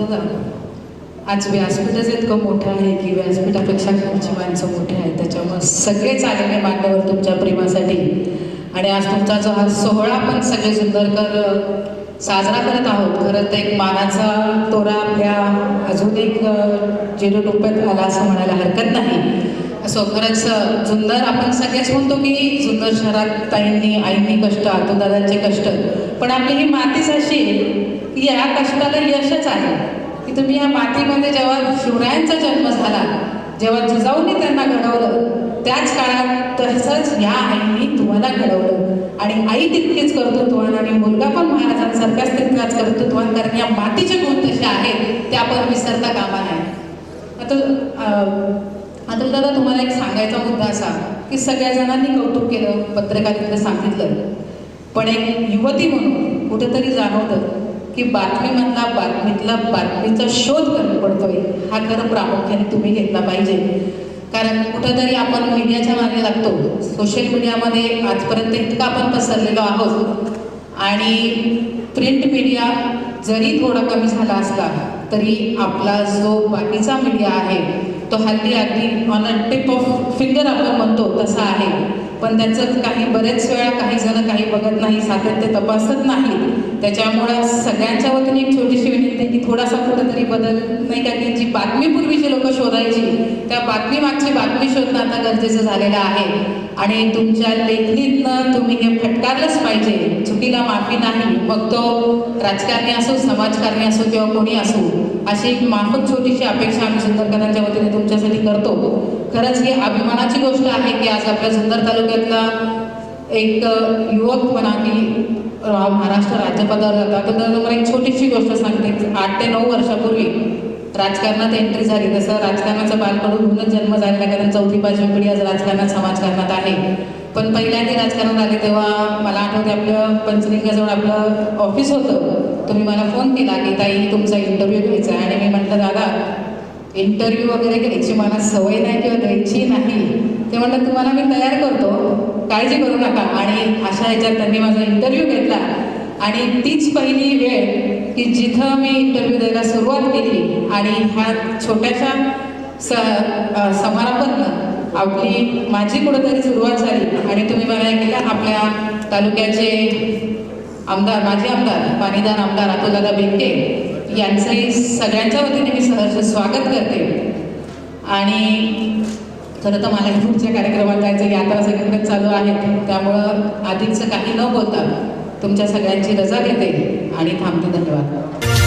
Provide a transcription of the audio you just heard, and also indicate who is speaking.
Speaker 1: बघा, आज व्यासपीठच इतकं मोठं आहे की व्यासपीठापेक्षा खालची माणसं मोठी आहेत. त्याच्यामुळे सगळेच आलेले मान्यवर तुमच्या प्रेमासाठी. आणि आज तुमचा जो हा सोहळा आपण सगळे सुंदरकर साजरा करत आहोत, खरं तर एक मानाचा तोरा आपल्या अजून एक 0 टप्प्यात आला असं म्हणायला हरकत नाही. असो, खरंच सुंदर आपण सगळेच म्हणतो की सुंदर शहरात ताईंनी आईंनी कष्ट, आतोदादांचे कष्ट, पण आपली ही मातीच अशी की या कष्टाला यशच आहे की तुम्ही या मातीमध्ये जेव्हा शिवरायांचा जन्म झाला, जेव्हा जिजाऊंनी त्यांना घडवलं, त्याच काळात तसंच या आईंनी तुम्हाला घडवलं. आणि आई तितकीच कर्तृत्वान आणि मुलगा पण महाराजांसारखाच तितकाच कर्तृत्वान, कारण या मातीचे गुण तसे आहेत ते आपण विसरता कामा नाही. आता दादा, तुम्हाला एक सांगायचा मुद्दा असा की सगळ्या जणांनी कौतुक केलं, पत्रकारितेत सांगितलं, पण एक युवती म्हणून कुठेतरी जाणवतं की बातमीतला बातमीचा शोध कमी पडतोय. हा खरं प्रामुख्याने तुम्ही घेतला पाहिजे, कारण कुठंतरी आपण मीडियाच्या मागे लागतो. सोशल मीडियामध्ये आजपर्यंत इतकं आपण पसरलेलो आहोत, आणि प्रिंट मीडिया जरी थोडा कमी झाला असला तरी आपला जो बाकीचा मीडिया आहे तो हल्ली अगदी on a tip of finger आपण म्हणतो तसा आहे. पण त्याचं बरेच वेळा काही जण काही बघत नाही, सातत्य तपासत नाही. त्याच्यामुळं सगळ्यांच्या वतीने एक छोटीशी विनंती की थोडासा कुठंतरी बदल, नाही का, की जी बातमी पूर्वीची लोक शोधायची त्या बातमी मागची बातमी शोधणं आता गरजेचं झालेलं आहे. आणि तुमच्या लेखणीतनं तुम्ही हे फटकारलंच पाहिजे, चुकीला माफी नाही, मग तो राजकारणी असो, समाजकारणी असो किंवा कोणी असो. अशी एक माफक छोटीशी अपेक्षा आम्ही सुंदरकरांच्या वतीने तुमच्यासाठी करतो. खरंच ही अभिमानाची गोष्ट आहे की आज आपल्या सुंदर तालुक्यातला एक युवक म्हणा की महाराष्ट्र राज्यपदावर जातात. तर तुम्हाला एक छोटीशी गोष्ट सांगते. 8 ते 9 वर्षापूर्वी राजकारणात एंट्री झाली. तसं राजकारणाचा बालकडून होऊनच जन्म झालेला, कारण 4थी-5वी पिढी आज राजकारणात, समाजकारणात आहे. पण पहिल्यांदा राजकारणात आले तेव्हा मला आठवते, आपलं पंचलिंगाजवळ आपलं ऑफिस होतं. तुम्ही मला फोन केला की ताई तुमचा इंटरव्ह्यू घ्यायचा आहे. आणि मी म्हटलं, दादा इंटरव्ह्यू वगैरे घ्यायची मला सवय नाही किंवा द्यायची नाही. ते म्हटलं तुम्हाला मी तयार करतो, काळजी करू नका. आणि अशा ह्याच्यात त्यांनी माझा इंटरव्ह्यू घेतला. आणि तीच पहिली वेळ की जिथं मी इंटरव्ह्यू द्यायला सुरुवात केली, आणि ह्या छोट्याशा समारंभातनं माझी कुठंतरी सुरुवात झाली. आणि तुम्ही मला केलं, आपल्या तालुक्याचे आमदार, माजी आमदार, पाणीदार आमदार अतुलदादा बेनके यांचंही सगळ्यांच्या वतीने मी सहर्ष स्वागत करते. आणि खरं तर मला पुढच्या कार्यक्रमात जायचं, यात्रा सगळीकडे चालू आहेत, त्यामुळं अधिकचं काही न बोलता तुमच्या सगळ्यांची रजा घेते आणि थांबते. धन्यवाद.